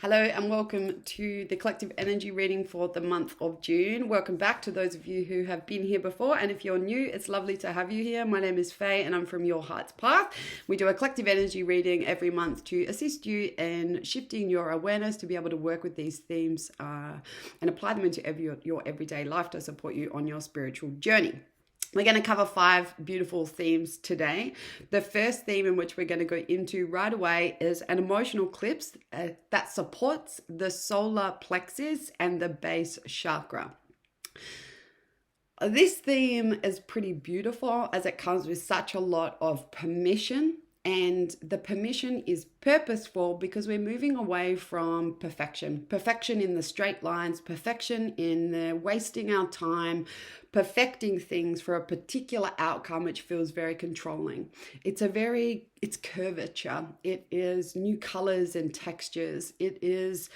Hello and welcome to the collective energy reading for the month of June. Welcome back to those of you who have been here before, and if you're new, it's lovely to have you here. My name is Faye and I'm from Your Heart's Path. We do a collective energy reading every month to assist you in shifting your awareness to be able to work with these themes and apply them into your everyday life to support you on your spiritual journey. We're going to cover 5 beautiful themes today. The first theme in which we're going to go into right away is an emotional eclipse that supports the solar plexus and the base chakra. This theme is pretty beautiful as it comes with such a lot of permission. And the permission is purposeful because we're moving away from perfection. Perfection in the straight lines, perfection in the wasting our time, perfecting things for a particular outcome which feels very controlling. It's curvature. It is new colors and textures. It is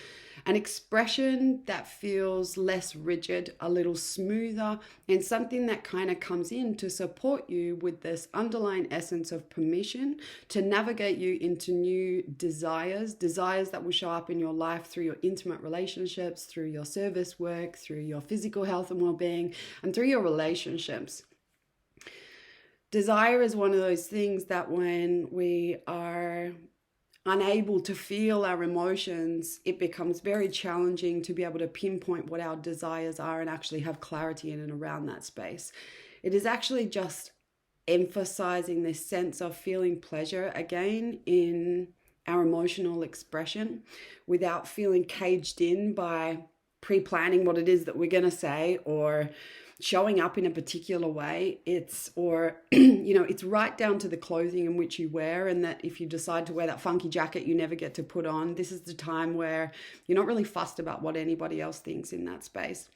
an expression that feels less rigid, a little smoother, and something that kind of comes in to support you with this underlying essence of permission to navigate you into new desires that will show up in your life through your intimate relationships, through your service work, through your physical health and well-being, and through your relationships. Desire is one of those things that when we are unable to feel our emotions, it becomes very challenging to be able to pinpoint what our desires are and actually have clarity in and around that space. It is actually just emphasizing this sense of feeling pleasure again in our emotional expression without feeling caged in by pre-planning what it is that we're going to say or showing up in a particular way. It's right down to the clothing in which you wear, and that if you decide to wear that funky jacket you never get to put on, this is the time where you're not really fussed about what anybody else thinks in that space.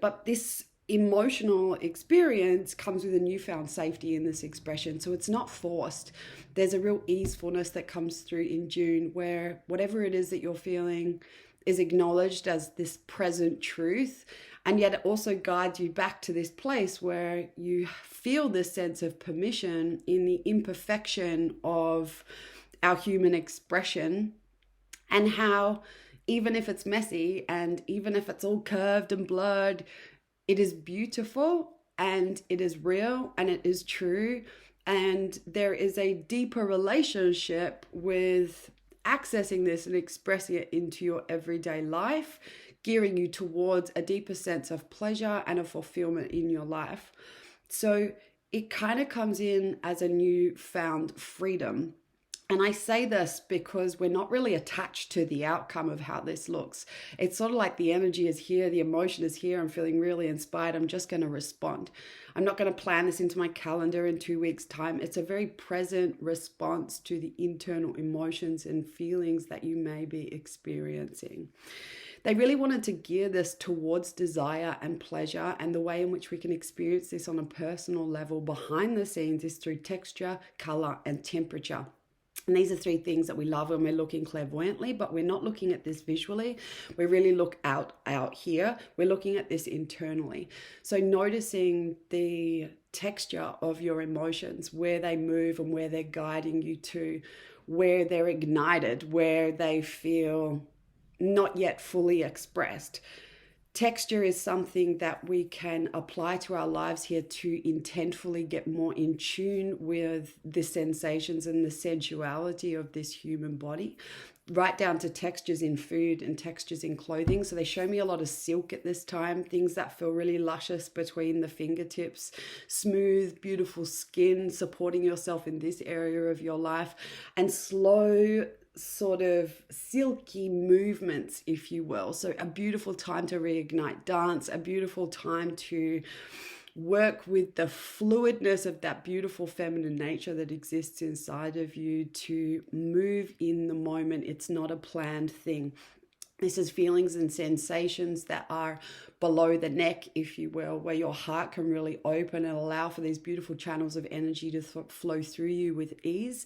But this emotional experience comes with a newfound safety in this expression, so it's not forced. There's a real easefulness that comes through in June where whatever it is that you're feeling is acknowledged as this present truth, and yet it also guides you back to this place where you feel this sense of permission in the imperfection of our human expression, and how even if it's messy and even if it's all curved and blurred, it is beautiful and it is real and it is true, and there is a deeper relationship with accessing this and expressing it into your everyday life, gearing you towards a deeper sense of pleasure and a fulfillment in your life. So it kind of comes in as a newfound freedom. And I say this because we're not really attached to the outcome of how this looks. It's sort of like the energy is here, the emotion is here, I'm feeling really inspired, I'm just going to respond. I'm not going to plan this into my calendar in 2 weeks' time. It's a very present response to the internal emotions and feelings that you may be experiencing. They really wanted to gear this towards desire and pleasure, and the way in which we can experience this on a personal level behind the scenes is through texture, color, and temperature. And these are 3 things that we love when we're looking clairvoyantly, but we're not looking at this visually. We really look out here. We're looking at this internally. So noticing the texture of your emotions, where they move and where they're guiding you to, where they're ignited, where they feel not yet fully expressed. Texture is something that we can apply to our lives here to intentfully get more in tune with the sensations and the sensuality of this human body, right down to textures in food and textures in clothing. So they show me a lot of silk at this time, things that feel really luscious between the fingertips, smooth, beautiful skin, supporting yourself in this area of your life, and slow, sort of silky movements, if you will. So a beautiful time to reignite dance, a beautiful time to work with the fluidness of that beautiful feminine nature that exists inside of you, to move in the moment. It's not a planned thing. This is feelings and sensations that are below the neck, if you will, where your heart can really open and allow for these beautiful channels of energy to flow through you with ease.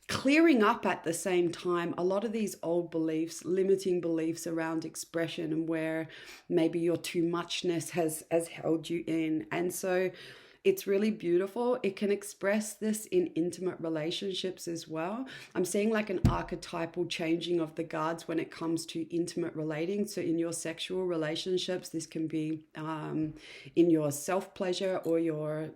Clearing up at the same time a lot of these old beliefs, limiting beliefs around expression, and where maybe your too muchness has held you in. And so It's really beautiful. It can express this in intimate relationships as well. I'm seeing like an archetypal changing of the guards when it comes to intimate relating. So in your sexual relationships, this can be in your self-pleasure or your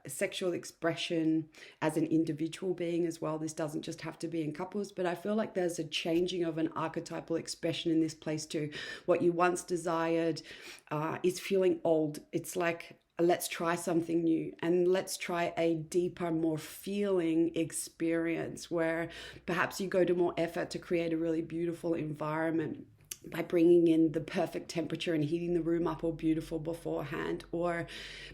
sexual expression as an individual being as well. This doesn't just have to be in couples, but I feel like there's a changing of an archetypal expression in this place too. What you once desired is feeling old. It's like, let's try something new, and let's try a deeper, more feeling experience where perhaps you go to more effort to create a really beautiful environment by bringing in the perfect temperature and heating the room up all beautiful beforehand, or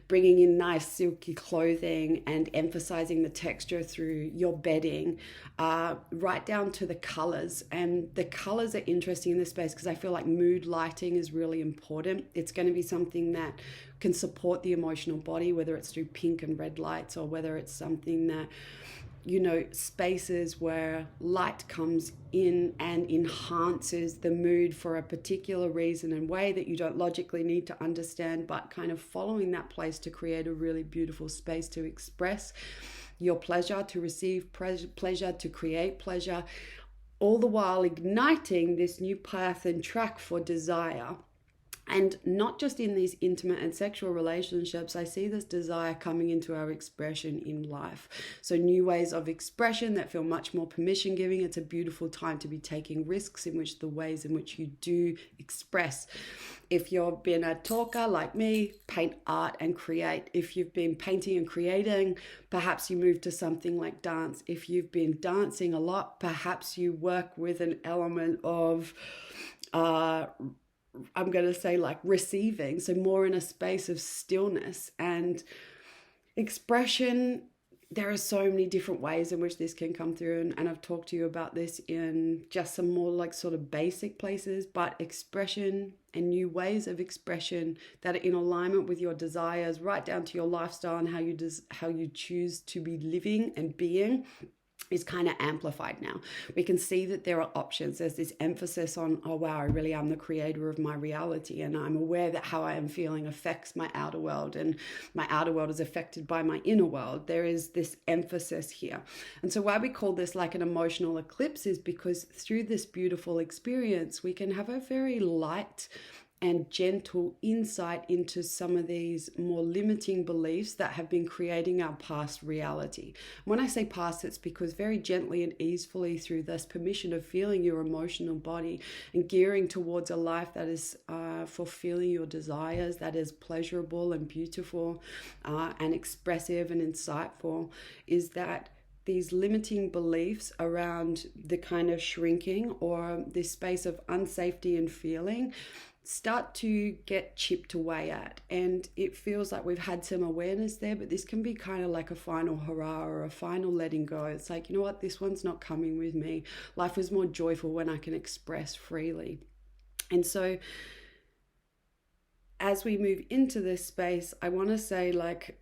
bringing in nice silky clothing and emphasizing the texture through your bedding, right down to the colors. And the colors are interesting in this space because I feel like mood lighting is really important. It's going to be something that can support the emotional body, whether it's through pink and red lights, or whether it's something that, you know, spaces where light comes in and enhances the mood for a particular reason and way that you don't logically need to understand, but kind of following that place to create a really beautiful space to express your pleasure, to receive pleasure, to create pleasure, all the while igniting this new path and track for desire. And not just in these intimate and sexual relationships, I see this desire coming into our expression in life. So new ways of expression that feel much more permission giving. It's a beautiful time to be taking risks in which the ways in which you do express. If you've been a talker like me, paint art and create. If you've been painting and creating, perhaps you move to something like dance. If you've been dancing a lot, perhaps you work with an element of I'm going to say like receiving, so more in a space of stillness and expression. There are so many different ways in which this can come through, and I've talked to you about this in just some more like sort of basic places, but expression and new ways of expression that are in alignment with your desires, right down to your lifestyle and how you choose to be living and being, is kind of amplified now. We can see that there are options. There's this emphasis on, oh wow, I really am the creator of my reality, and I'm aware that how I am feeling affects my outer world, and my outer world is affected by my inner world. There is this emphasis here. And so why we call this like an emotional eclipse is because through this beautiful experience, we can have a very light and gentle insight into some of these more limiting beliefs that have been creating our past reality. When I say past, it's because very gently and easily through this permission of feeling your emotional body and gearing towards a life that is fulfilling your desires, that is pleasurable and beautiful and expressive and insightful, is that these limiting beliefs around the kind of shrinking or this space of unsafety and feeling start to get chipped away at. And it feels like we've had some awareness there, but this can be kind of like a final hurrah or a final letting go. It's like, you know what, this one's not coming with me. Life is more joyful when I can express freely. And so as we move into this space, I want to say like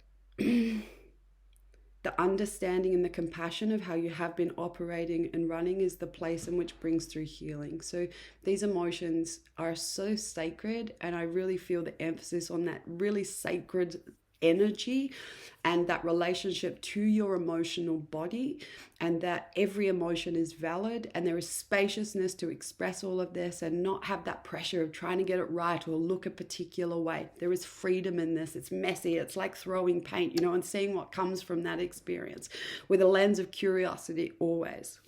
the understanding and the compassion of how you have been operating and running is the place in which brings through healing. So these emotions are so sacred, and I really feel the emphasis on that really sacred energy and that relationship to your emotional body, and that every emotion is valid and there is spaciousness to express all of this and not have that pressure of trying to get it right or look a particular way. There is freedom in this. It's messy. It's like throwing paint, you know, and seeing what comes from that experience with a lens of curiosity always.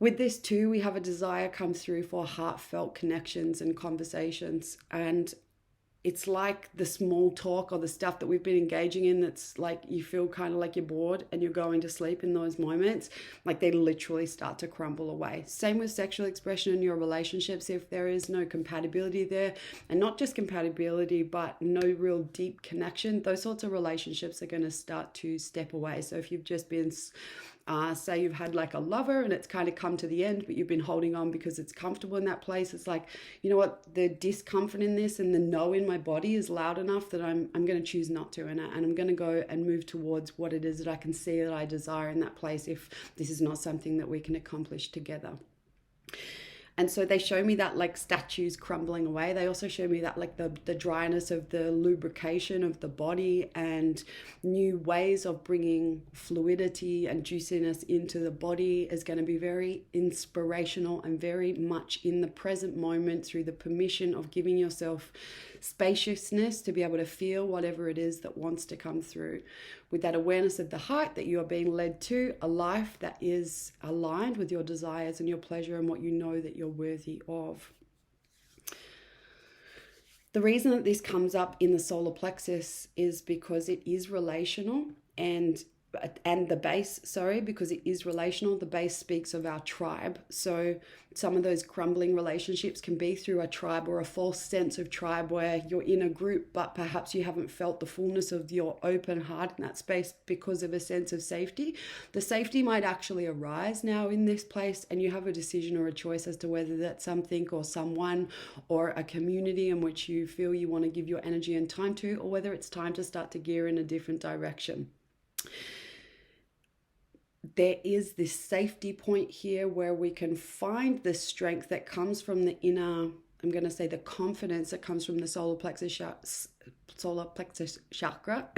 With this too, we have a desire come through for heartfelt connections and conversations, and it's like the small talk or the stuff that we've been engaging in that's like you feel kind of like you're bored and you're going to sleep in those moments, like they literally start to crumble away. Same with sexual expression in your relationships. If there is no compatibility there, and not just compatibility, but no real deep connection, those sorts of relationships are going to start to step away. So if you've just been say you've had like a lover and it's kind of come to the end, but you've been holding on because it's comfortable in that place. It's like, you know what, the discomfort in this and the no in my body is loud enough that I'm going to choose not to. And I'm going to go and move towards what it is that I can see that I desire in that place if this is not something that we can accomplish together. And so they show me that like statues crumbling away. They also show me that like the dryness of the lubrication of the body, and new ways of bringing fluidity and juiciness into the body is going to be very inspirational and very much in the present moment, through the permission of giving yourself spaciousness to be able to feel whatever it is that wants to come through, with that awareness of the heart that you are being led to a life that is aligned with your desires and your pleasure and what you know that you're worthy of. The reason that this comes up in the solar plexus is because it is relational, and the base, because it is relational. The base speaks of our tribe. So some of those crumbling relationships can be through a tribe or a false sense of tribe, where you're in a group, but perhaps you haven't felt the fullness of your open heart in that space because of a sense of safety. The safety might actually arise now in this place, and you have a decision or a choice as to whether that's something or someone or a community in which you feel you want to give your energy and time to, or whether it's time to start to gear in a different direction. There is this safety point here where we can find the strength that comes from the inner, I'm going to say the confidence that comes from the solar plexus chakra,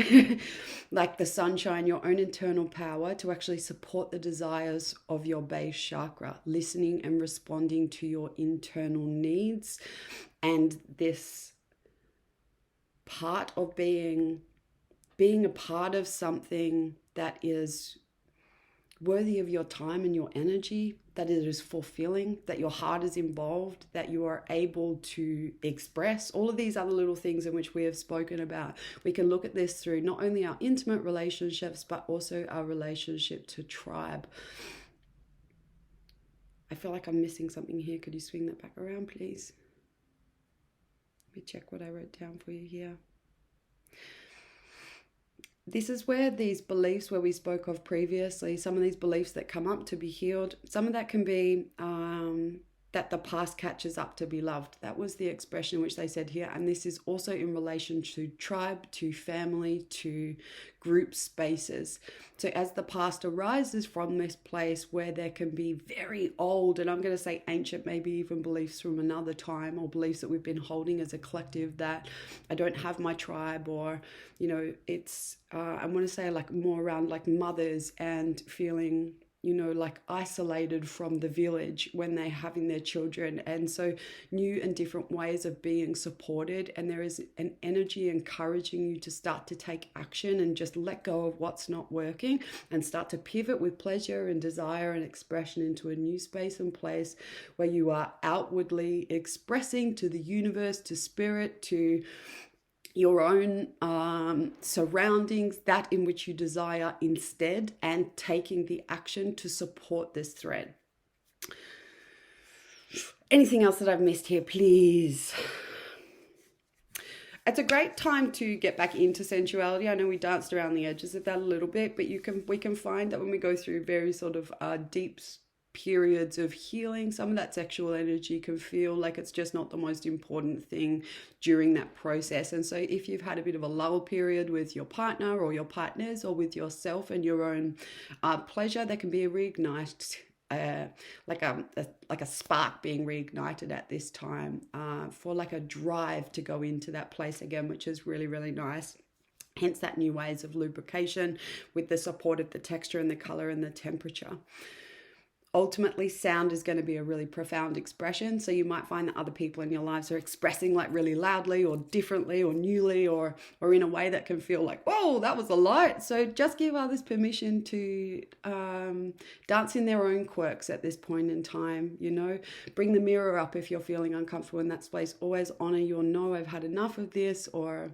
like the sunshine, your own internal power to actually support the desires of your base chakra, listening and responding to your internal needs. And this part of being a part of something that is worthy of your time and your energy, that it is fulfilling, that your heart is involved, that you are able to express all of these other little things in which we have spoken about. We can look at this through not only our intimate relationships, but also our relationship to tribe. I feel like I'm missing something here. Could you swing that back around, please? Let me check what I wrote down for you here. This is where these beliefs where we spoke of previously, some of these beliefs that come up to be healed, some of that can be that the past catches up to be loved. That was the expression which they said here. And this is also in relation to tribe, to family, to group spaces. So as the past arises from this place where there can be very old, and I'm going to say ancient, maybe even beliefs from another time, or beliefs that we've been holding as a collective, that I don't have my tribe, or, you know, it's, I want to say like more around like mothers and feeling, you know, like isolated from the village when they're having their children. And so new and different ways of being supported. And there is an energy encouraging you to start to take action and just let go of what's not working and start to pivot with pleasure and desire and expression into a new space and place where you are outwardly expressing to the universe, to spirit, to your own surroundings, that in which you desire instead, and taking the action to support this thread. Anything else that I've missed here, please? It's a great time to get back into sensuality. I know we danced around the edges of that a little bit, but we can find that when we go through very sort of deep periods of healing, some of that sexual energy can feel like it's just not the most important thing during that process. And so if you've had a bit of a lull period with your partner or your partners, or with yourself and your own pleasure, there can be a reignite, like a spark being reignited at this time, for like a drive to go into that place again, which is really, really nice. Hence that new ways of lubrication with the support of the texture and the color and the temperature. Ultimately, sound is going to be a really profound expression. So you might find that other people in your lives are expressing like really loudly or differently or newly or in a way that can feel like, whoa, that was a lot. So just give others permission to dance in their own quirks at this point in time. You know, bring the mirror up if you're feeling uncomfortable in that space. Always honor your no, I've had enough of this, or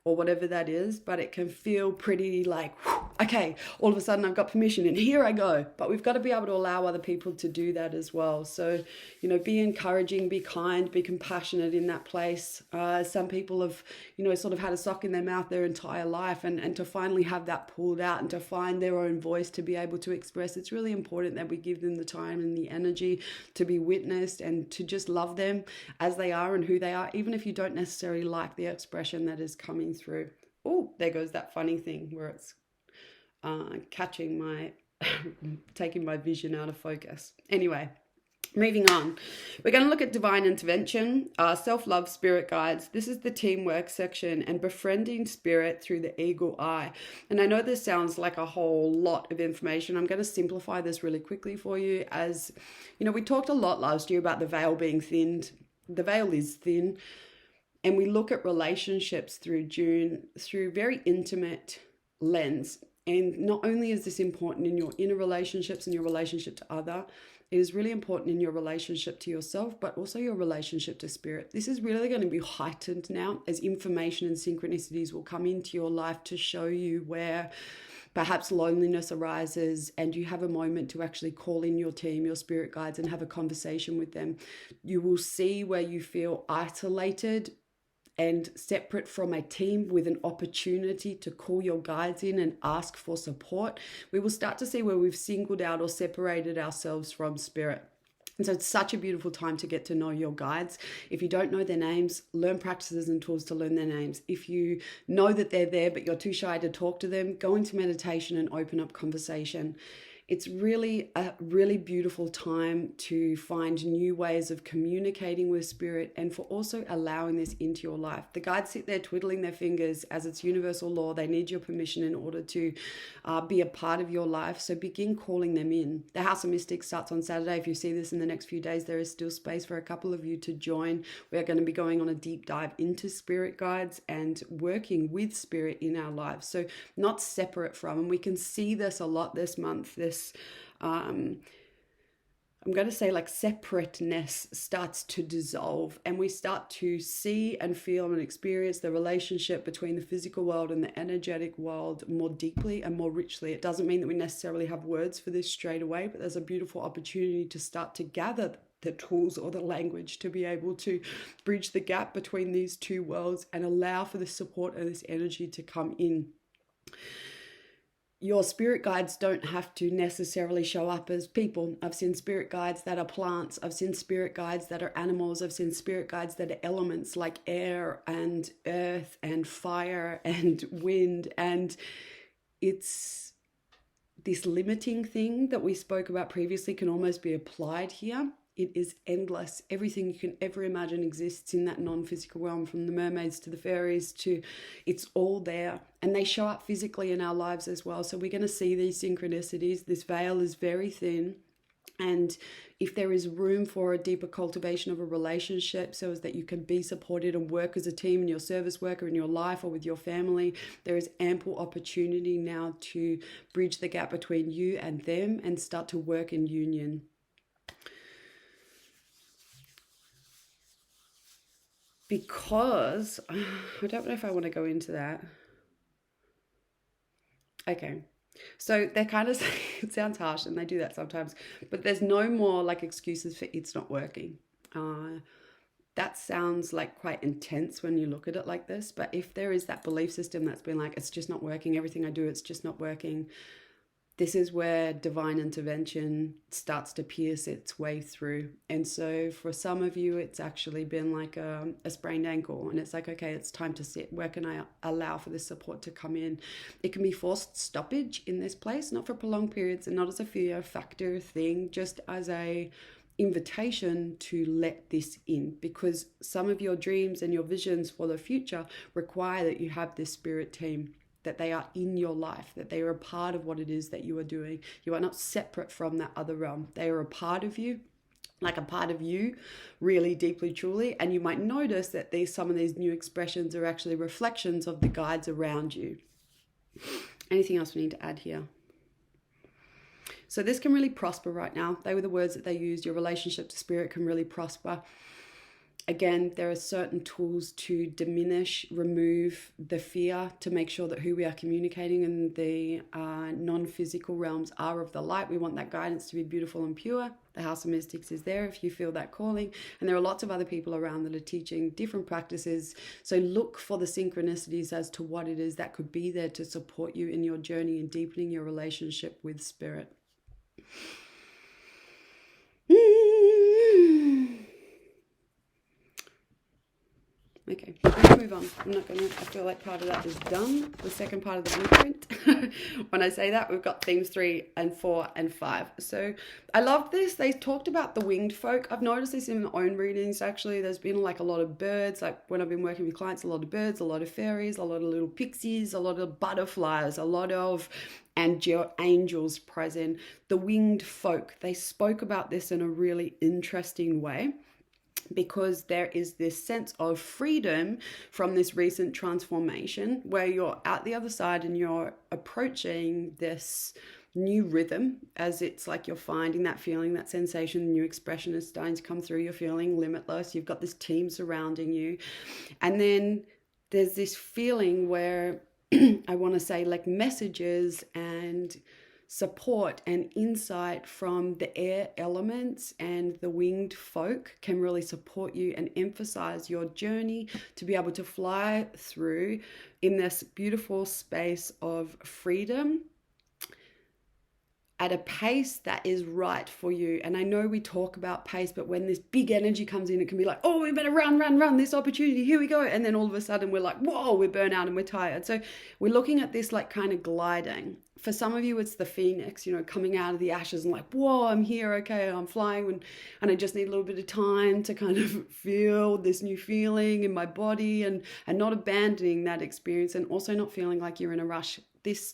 whatever that is, but it can feel pretty like, okay, all of a sudden I've got permission and here I go. But we've got to be able to allow other people to do that as well. So, you know, be encouraging, be kind, be compassionate in that place. Some people have, you know, sort of had a sock in their mouth their entire life, and to finally have that pulled out and to find their own voice to be able to express, it's really important that we give them the time and the energy to be witnessed and to just love them as they are and who they are, even if you don't necessarily like the expression that is coming through. Oh, there goes that funny thing where it's catching my taking my vision out of focus. Anyway, Moving on, we're going to look at divine intervention, self-love, spirit guides. This is the teamwork section, and befriending spirit through the eagle eye. And I know this sounds like a whole lot of information. I'm going to simplify this really quickly for you. As you know, we talked a lot last year about the veil being thinned. The veil is thin, and we look at relationships through June through very intimate lens. And not only is this important in your inner relationships and your relationship to other, it is really important in your relationship to yourself, but also your relationship to spirit. This is really going to be heightened now as information and synchronicities will come into your life to show you where perhaps loneliness arises and you have a moment to actually call in your team, your spirit guides, and have a conversation with them. You will see where you feel isolated and separate from a team with an opportunity to call your guides in and ask for support. We will start to see where we've singled out or separated ourselves from spirit. And so it's such a beautiful time to get to know your guides. If you don't know their names, learn practices and tools to learn their names. If you know that they're there, but you're too shy to talk to them, go into meditation and open up conversation. It's really a really beautiful time to find new ways of communicating with spirit and for also allowing this into your life. The guides sit there twiddling their fingers as it's universal law. They need your permission in order to be a part of your life. So begin calling them in. The House of Mystics starts on Saturday. If you see this in the next few days, there is still space for a couple of you to join. We are going to be going on a deep dive into spirit guides and working with spirit in our lives. So not separate from, and we can see this a lot this month, I'm going to say like separateness starts to dissolve, and we start to see and feel and experience the relationship between the physical world and the energetic world more deeply and more richly. It doesn't mean that we necessarily have words for this straight away, but there's a beautiful opportunity to start to gather the tools or the language to be able to bridge the gap between these two worlds and allow for the support and this energy to come in. Your spirit guides don't have to necessarily show up as people. I've seen spirit guides that are plants. I've seen spirit guides that are animals. I've seen spirit guides that are elements like air and earth and fire and wind. And it's this limiting thing that we spoke about previously can almost be applied here. It is endless. Everything you can ever imagine exists in that non-physical realm, from the mermaids to the fairies to, it's all there. And they show up physically in our lives as well. So we're going to see these synchronicities. This veil is very thin. And if there is room for a deeper cultivation of a relationship so as that you can be supported and work as a team in your service work or in your life or with your family, there is ample opportunity now to bridge the gap between you and them and start to work in union. Because I don't know if I want to go into that. Okay. So they're kind of, it sounds harsh and they do that sometimes, but there's no more like excuses for it's not working. That sounds like quite intense when you look at it like this, but if there is that belief system that's been like, it's just not working, everything I do, it's just not working, this is where divine intervention starts to pierce its way through. And so for some of you, it's actually been like a sprained ankle. And it's like, okay, it's time to sit. Where can I allow for this support to come in? It can be forced stoppage in this place, not for prolonged periods and not as a fear factor thing, just as a invitation to let this in, because some of your dreams and your visions for the future require that you have this spirit team, that they are in your life, that they are a part of what it is that you are doing. You are not separate from that other realm. They are a part of you, like a part of you, really deeply, truly. And you might notice that some of these new expressions are actually reflections of the guides around you. Anything else we need to add here? So this can really prosper right now. They were the words that they used. Your relationship to spirit can really prosper. Again, there are certain tools to diminish, remove the fear, to make sure that who we are communicating in the non-physical realms are of the light. We want that guidance to be beautiful and pure. The House of Mystics is there if you feel that calling. And there are lots of other people around that are teaching different practices. So look for the synchronicities as to what it is that could be there to support you in your journey in deepening your relationship with spirit. Okay, let's move move on. I feel like part of that is done. The second part of the blueprint. When I say that, we've got themes 3 and 4 and 5. So I love this. They talked about the winged folk. I've noticed this in my own readings, actually. There's been like a lot of birds. Like when I've been working with clients, a lot of birds, a lot of fairies, a lot of little pixies, a lot of butterflies, a lot of angels present. The winged folk. They spoke about this in a really interesting way, because there is this sense of freedom from this recent transformation where you're at the other side and you're approaching this new rhythm, as it's like you're finding that feeling, that sensation, the new expression is starting to come through. You're feeling limitless. You've got this team surrounding you. And then there's this feeling where I want to say like messages and support and insight from the air elements and the winged folk can really support you and emphasize your journey to be able to fly through in this beautiful space of freedom at a pace that is right for you. And I know we talk about pace, but when this big energy comes in, it can be like, oh, we better run, this opportunity, here we go. And then all of a sudden we're like, whoa, we're burnt out and we're tired. So we're looking at this like kind of gliding. For some of you, it's the phoenix, coming out of the ashes and like, whoa, I'm here, okay, I'm flying, and I just need a little bit of time to kind of feel this new feeling in my body and not abandoning that experience, and also not feeling like you're in a rush.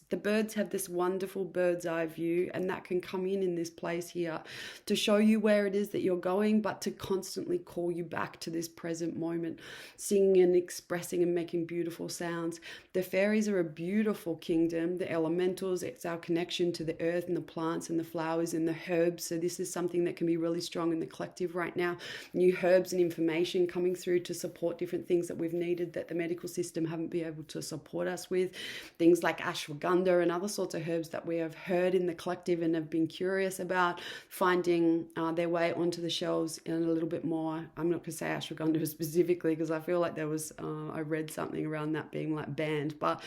The birds have this wonderful bird's eye view, and that can come in this place here to show you where it is that you're going, but to constantly call you back to this present moment, singing and expressing and making beautiful sounds. The fairies are a beautiful kingdom. The elementals, it's our connection to the earth and the plants and the flowers and the herbs. So this is something that can be really strong in the collective right now. New herbs and information coming through to support different things that we've needed that the medical system haven't been able to support us with. Things like ashwagandha and other sorts of herbs that we have heard in the collective and have been curious about finding their way onto the shelves in a little bit more. I'm not going to say ashwagandha specifically because I feel like there was, I read something around that being like banned, but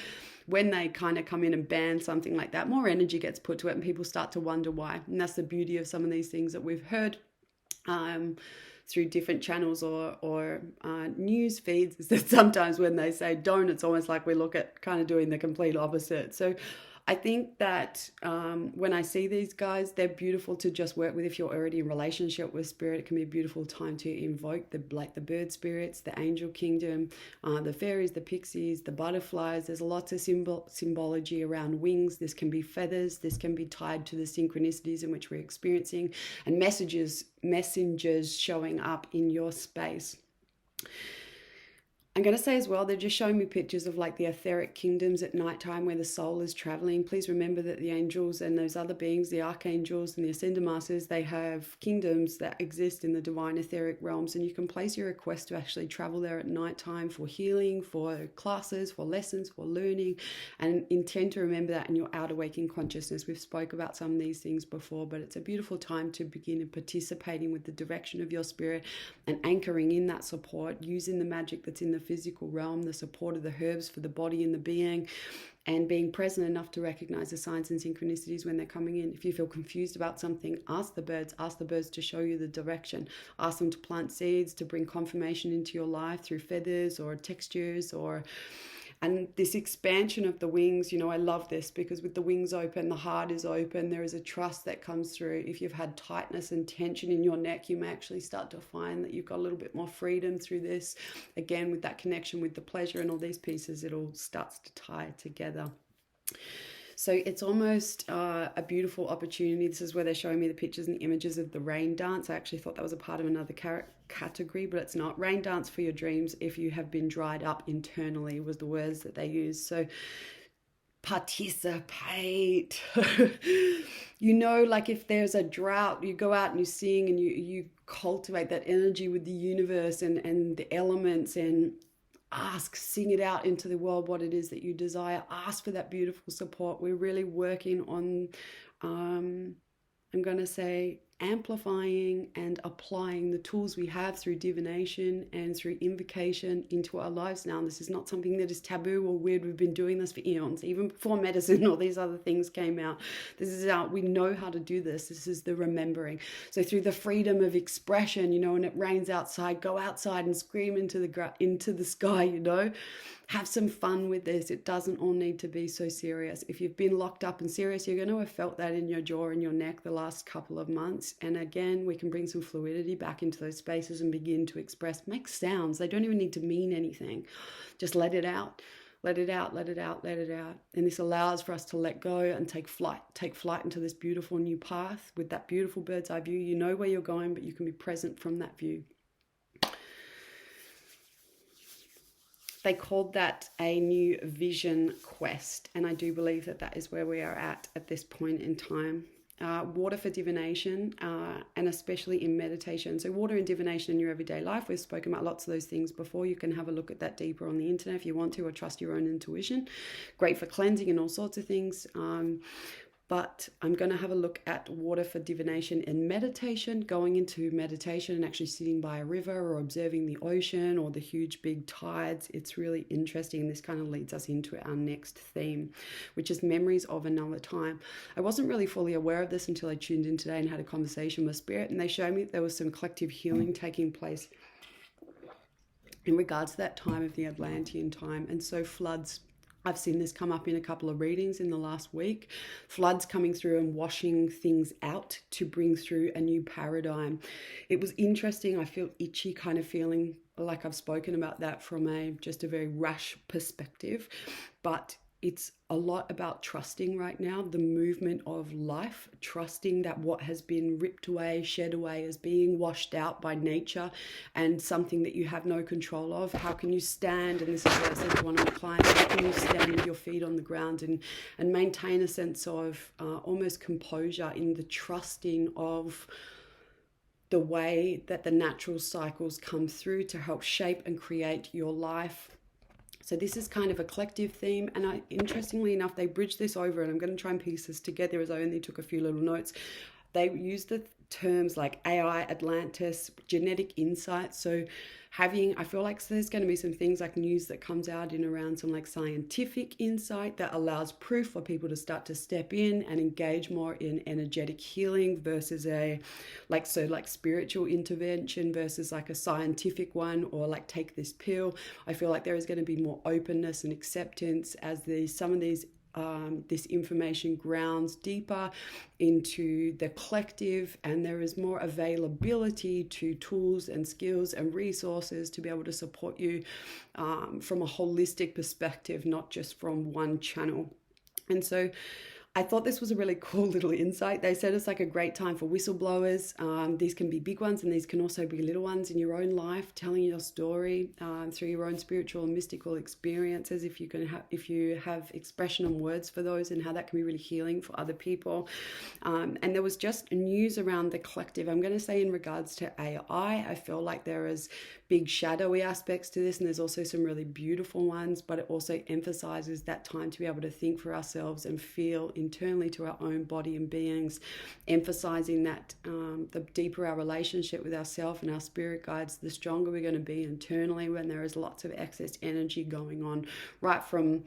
when they kind of come in and ban something like that, more energy gets put to it and people start to wonder why. And that's the beauty of some of these things that we've heard through different channels or news feeds, is that sometimes when they say don't, it's almost like we look at kind of doing the complete opposite. So I think that when I see these guys, they're beautiful to just work with. If you're already in relationship with spirit, it can be a beautiful time to invoke the bird spirits, the angel kingdom, the fairies, the pixies, the butterflies. There's lots of symbology around wings. This can be feathers. This can be tied to the synchronicities in which we're experiencing, and messengers showing up in your space. I'm going to say as well, they're just showing me pictures of like the etheric kingdoms at nighttime where the soul is traveling. Please remember that the angels and those other beings, the archangels and the ascended masters, they have kingdoms that exist in the divine etheric realms, and you can place your request to actually travel there at nighttime for healing, for classes, for lessons, for learning, and intend to remember that in your outer waking consciousness. We've spoke about some of these things before, but it's a beautiful time to begin participating with the direction of your spirit and anchoring in that support, using the magic that's in the physical realm, the support of the herbs for the body and the being, and being present enough to recognize the signs and synchronicities when they're coming in. If you feel confused about something, ask the birds to show you the direction. Ask them to plant seeds, to bring confirmation into your life through feathers or textures and this expansion of the wings. I love this because with the wings open, the heart is open. There is a trust that comes through. If you've had tightness and tension in your neck, you may actually start to find that you've got a little bit more freedom through this. Again, with that connection with the pleasure and all these pieces, it all starts to tie together. So it's almost a beautiful opportunity. This is where they're showing me the pictures and the images of the rain dance. I actually thought that was a part of another category, but it's not. Rain dance for your dreams if you have been dried up internally was the words that they used. So participate. Like if there's a drought, you go out and you sing and you cultivate that energy with the universe and the elements, and sing it out into the world what it is that you desire. Ask for that beautiful support. We're really working on I'm going to say amplifying and applying the tools we have through divination and through invocation into our lives now. And this is not something that is taboo or weird. We've been doing this for eons, even before medicine or these other things came out. This is how we know how to do this. This is the remembering. So through the freedom of expression, you know, when it rains outside, go outside and scream into the sky, you know. Have some fun with this. It doesn't all need to be so serious. If you've been locked up and serious, you're going to have felt that in your jaw and your neck the last couple of months. And again, we can bring some fluidity back into those spaces and begin to express, make sounds. They don't even need to mean anything. Just let it out. Let it out, let it out, let it out. And this allows for us to let go and take flight into this beautiful new path with that beautiful bird's eye view. You know where you're going, but you can be present from that view. They called that a new vision quest, and I do believe that that is where we are at this point in time. Water for divination, and especially in meditation. So water and divination in your everyday life, we've spoken about lots of those things before. You can have a look at that deeper on the internet if you want to, or trust your own intuition. Great for cleansing and all sorts of things. But I'm going to have a look at water for divination in meditation, going into meditation and actually sitting by a river or observing the ocean or the huge big tides. It's really interesting. This kind of leads us into our next theme, which is memories of another time. I wasn't really fully aware of this until I tuned in today and had a conversation with Spirit, and they showed me that there was some collective healing taking place in regards to that time of the Atlantean time. And so floods, I've seen this come up in a couple of readings in the last week. Floods coming through and washing things out to bring through a new paradigm. It was interesting. I feel itchy, kind of feeling like I've spoken about that from just a very rash perspective. But it's a lot about trusting right now, the movement of life, trusting that what has been ripped away, shed away is being washed out by nature and something that you have no control of. How can you stand, and this is what I said to one of my clients, how can you stand with your feet on the ground and maintain a sense of almost composure in the trusting of the way that the natural cycles come through to help shape and create your life. So this is kind of a collective theme, and interestingly enough, they bridge this over, and I'm going to try and piece this together as I only took a few little notes. They use the terms like AI, Atlantis, genetic insight. So I feel like there's going to be some things like news that comes out in around some like scientific insight that allows proof for people to start to step in and engage more in energetic healing versus like spiritual intervention versus like a scientific one, or like take this pill. I feel like there is going to be more openness and acceptance as some of these this information grounds deeper into the collective, and there is more availability to tools and skills and resources to be able to support you from a holistic perspective, not just from one channel. And so I thought this was a really cool little insight. They said it's like a great time for whistleblowers. These can be big ones, and these can also be little ones in your own life, telling your story through your own spiritual and mystical experiences. If you have expression and words for those, and how that can be really healing for other people. And there was just news around the collective. I'm going to say in regards to AI, I feel like there is big shadowy aspects to this, and there's also some really beautiful ones, but it also emphasizes that time to be able to think for ourselves and feel internally to our own body and beings, emphasizing that the deeper our relationship with ourselves and our spirit guides, the stronger we're going to be internally when there is lots of excess energy going on, right from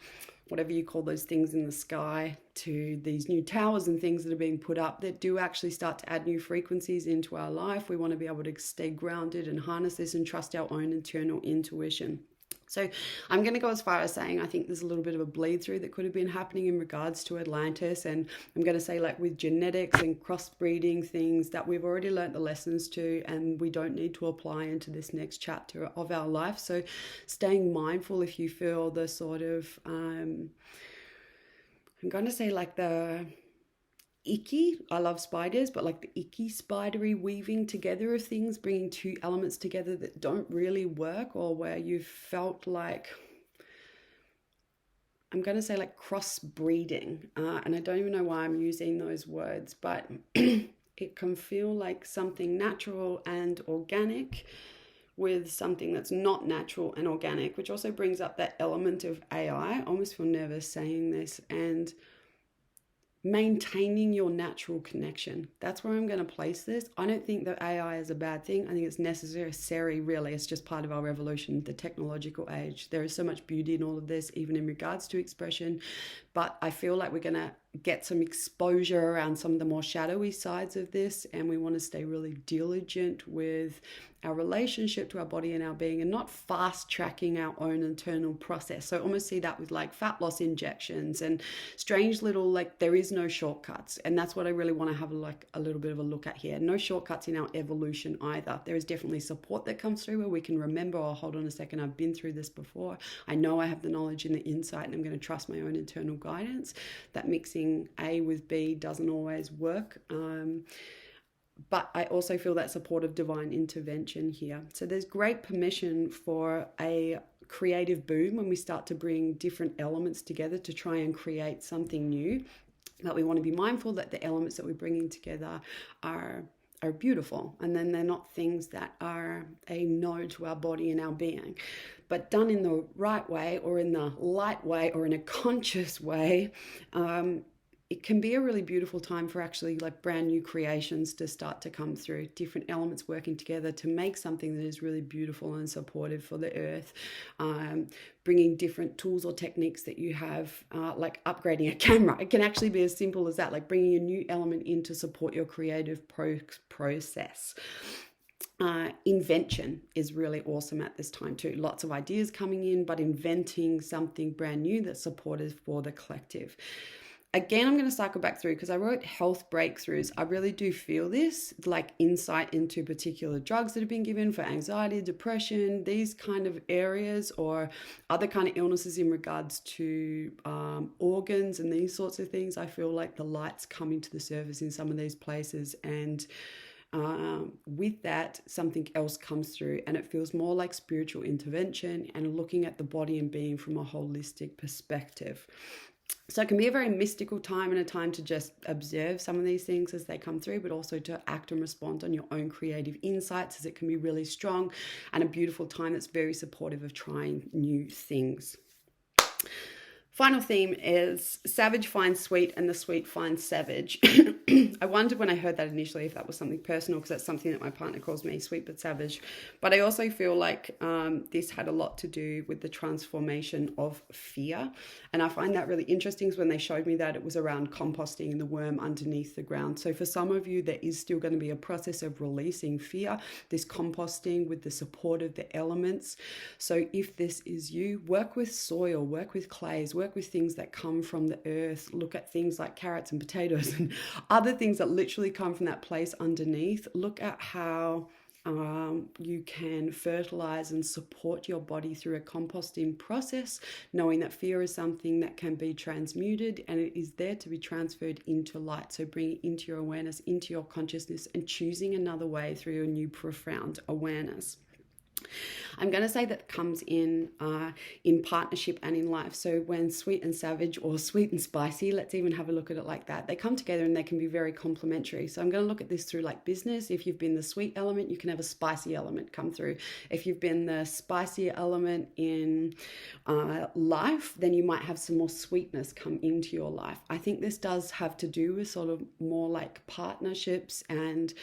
whatever you call those things in the sky to these new towers and things that are being put up that do actually start to add new frequencies into our life. We want to be able to stay grounded and harness this and trust our own internal intuition. So I'm going to go as far as saying I think there's a little bit of a bleed through that could have been happening in regards to Atlantis, and I'm going to say like with genetics and crossbreeding things that we've already learnt the lessons to, and we don't need to apply into this next chapter of our life. So staying mindful if you feel the sort of I'm going to say like the icky, I love spiders, but like the icky spidery weaving together of things, bringing two elements together that don't really work, or where you've felt like, I'm going to say like crossbreeding, and I don't even know why I'm using those words, but it can feel like something natural and organic with something that's not natural and organic, which also brings up that element of AI. I almost feel nervous saying this, and maintaining your natural connection. That's where I'm going to place this. I don't think that AI is a bad thing. I think it's necessary, really. It's just part of our evolution, the technological age. There is so much beauty in all of this, even in regards to expression. But I feel like we're going to get some exposure around some of the more shadowy sides of this. And we want to stay really diligent with our relationship to our body and our being, and not fast tracking our own internal process. So I almost see that with like fat loss injections and strange little, like, there is no shortcuts. And that's what I really want to have like a little bit of a look at here. No shortcuts in our evolution either. There is definitely support that comes through where we can remember, oh, hold on a second, I've been through this before. I know I have the knowledge and the insight, and I'm going to trust my own internal guidance. That mixing A with B doesn't always work. But I also feel that support of divine intervention here. So there's great permission for a creative boom when we start to bring different elements together to try and create something new. But we want to be mindful that the elements that we're bringing together are beautiful, and then they're not things that are a no to our body and our being. But done in the right way, or in the light way, or in a conscious way, it can be a really beautiful time for actually like brand new creations to start to come through, different elements working together to make something that is really beautiful and supportive for the earth. Bringing different tools or techniques that you have, like upgrading a camera. It can actually be as simple as that, like bringing a new element in to support your creative process. Invention is really awesome at this time too. Lots of ideas coming in, but inventing something brand new that's supportive for the collective. Again, I'm going to cycle back through because I wrote health breakthroughs. I really do feel this, like insight into particular drugs that have been given for anxiety, depression, these kind of areas, or other kind of illnesses in regards to organs and these sorts of things. I feel like the light's coming to the surface in some of these places, and with that, something else comes through, and it feels more like spiritual intervention and looking at the body and being from a holistic perspective. So it can be a very mystical time, and a time to just observe some of these things as they come through, but also to act and respond on your own creative insights, as it can be really strong, and a beautiful time that's very supportive of trying new things. Final theme is savage finds sweet and the sweet finds savage. I wondered when I heard that initially if that was something personal, because that's something that my partner calls me, sweet but savage. But I also feel like this had a lot to do with the transformation of fear. And I find that really interesting, because when they showed me that, it was around composting the worm underneath the ground. So for some of you, there is still going to be a process of releasing fear, this composting with the support of the elements. So if this is you, work with soil, work with clays, work with things that come from the earth. Look at things like carrots and potatoes and other things that literally come from that place underneath. Look at how you can fertilize and support your body through a composting process, knowing that fear is something that can be transmuted, and it is there to be transferred into light. So bring it into your awareness, into your consciousness, and choosing another way through your new profound awareness. I'm going to say that comes in partnership and in life. So when sweet and savage, or sweet and spicy, let's even have a look at it like that, they come together and they can be very complementary. So I'm going to look at this through like business. If you've been the sweet element, you can have a spicy element come through. If you've been the spicy element in life, then you might have some more sweetness come into your life. I think this does have to do with sort of more like partnerships, and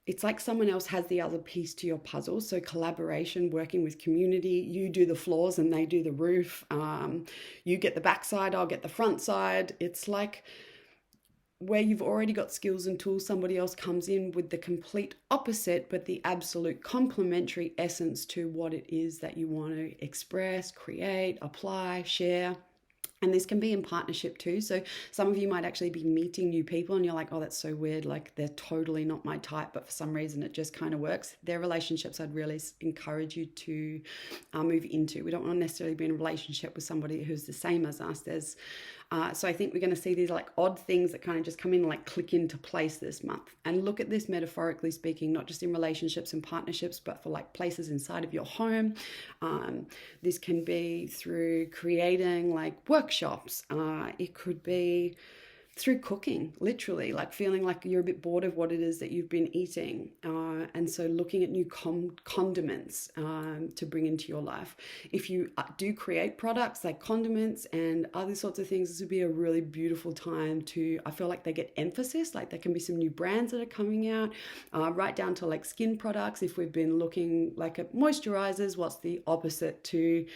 it's like someone else has the other piece to your puzzle. So collaboration, working with community, you do the floors and they do the roof. You get the backside, I'll get the front side. It's like where you've already got skills and tools, somebody else comes in with the complete opposite, but the absolute complementary essence to what it is that you want to express, create, apply, share. And this can be in partnership too. So some of you might actually be meeting new people and you're like, oh, that's so weird. Like they're totally not my type, but for some reason it just kind of works. They're relationships I'd really encourage you to move into. We don't want to necessarily be in a relationship with somebody who's the same as us. So I think we're going to see these like odd things that kind of just come in and like click into place this month. And look at this metaphorically speaking, not just in relationships and partnerships, but for like places inside of your home. This can be through creating like workshops. It could be through cooking, literally, like feeling like you're a bit bored of what it is that you've been eating. And so looking at new condiments to bring into your life. If you do create products like condiments and other sorts of things, this would be a really beautiful time to, I feel like they get emphasis, like there can be some new brands that are coming out, right down to like skin products. If we've been looking like at moisturizers, what's the opposite to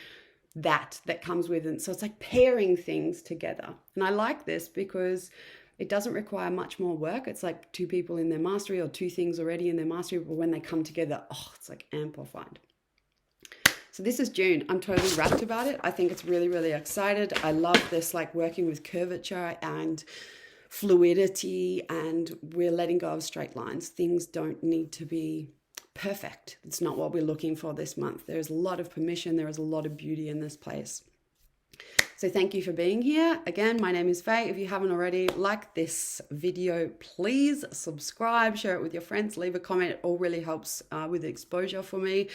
that comes with it? So it's like pairing things together. And I like this because it doesn't require much more work. It's like two people in their mastery or two things already in their mastery, but when they come together, oh, it's like amplified. So this is June. I'm totally rapt about it. I think it's really, really excited. I love this, like working with curvature and fluidity, and we're letting go of straight lines. Things don't need to be perfect. It's not what we're looking for this month. There's a lot of permission. There is a lot of beauty in this place. So thank you for being here. Again, my name is Faye. If you haven't already, like this video, please subscribe, share it with your friends, leave a comment. It all really helps with exposure for me,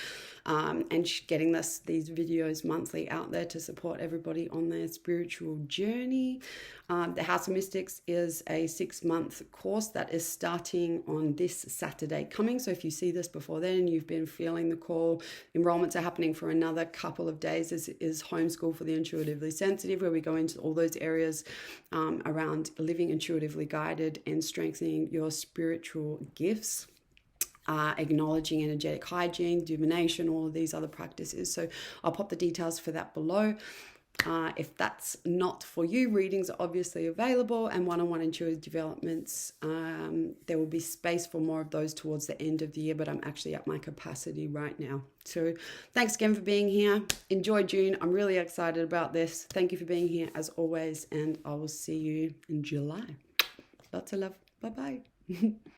and getting these videos monthly out there to support everybody on their spiritual journey. The House of Mystics is a 6-month course that is starting on this Saturday coming. So if you see this before then, you've been feeling the call. Enrollments are happening for another couple of days. This is Homeschool for the Intuitively Sensitive, where we go into all those areas around living intuitively guided and strengthening your spiritual gifts. Acknowledging energetic hygiene, divination, all of these other practices. So I'll pop the details for that below. If that's not for you, readings are obviously available, and one-on-one intuitive developments. There will be space for more of those towards the end of the year, but I'm actually at my capacity right now. So thanks again for being here. Enjoy June. I'm really excited about this. Thank you for being here as always, and I will see you in July. Lots of love. Bye-bye.